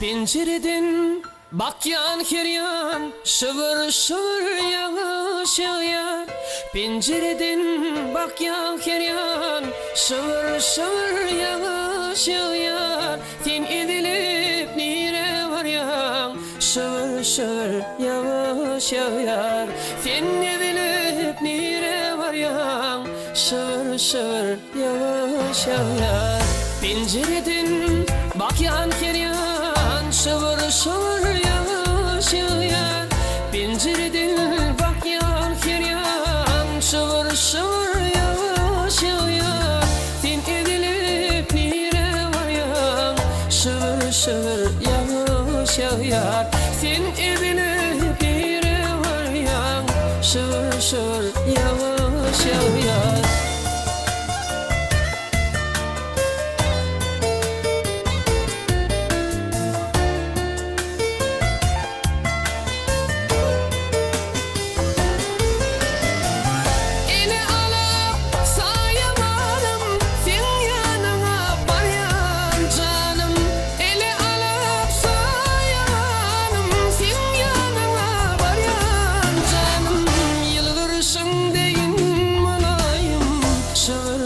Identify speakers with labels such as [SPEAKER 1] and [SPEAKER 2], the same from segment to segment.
[SPEAKER 1] Pencereden bak yan her yan, şıvır şıvır yağış yağar. Pencereden bak yan her yan, şıvır şıvır yağış yağar. Sen edilip nire var yan, şıvır şıvır yağış yağar. Sen edilip nire var yan, şıvır şıvır yağış yağar. Pencereden bak yan her yan, şıvır şıvır yağış yağar. Pencereden bak yan her yan, şıvır şıvır yağış yağar. Sen edilip nire var yan, şıvır şıvır yağış yağar. Sen edilip nire var yan, şıvır şıvır yağış yağar.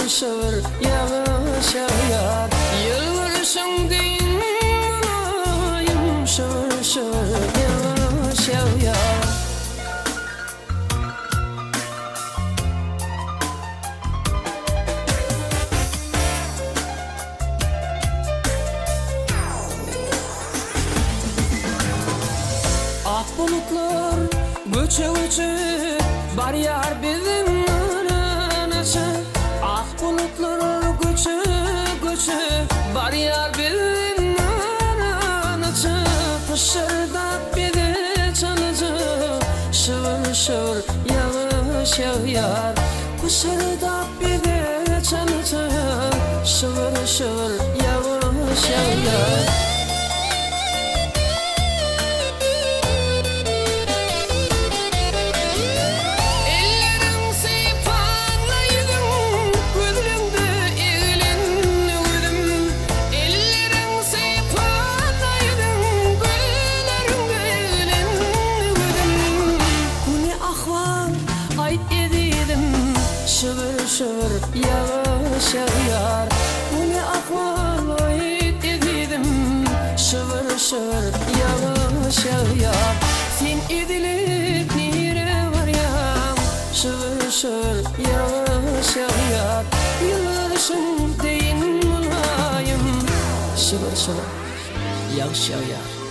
[SPEAKER 1] Şıvır yağış yağar, yılvırışın deyin mulayım. Şıvır şıvır yağış yağar. Ak bulutlar göçe göçe bar yar bizim anası. Ak bulutlar göçe göçe bar yar bizim anası. Fışırdak bede çalıcı, şıvır şıvır yağış yağar. Fışırdak bede çalıcı, şıvır şıvır yağış yağar. Şıvır şıvır yağış yağar. Bu ne ahval ait ededim. Şıvır şıvır yağış yağar. Sen edilip nire var ya, şıvır şıvır yağış yağar. Yıllarışın deyin mulayım, şıvır şıvır yağış yağar.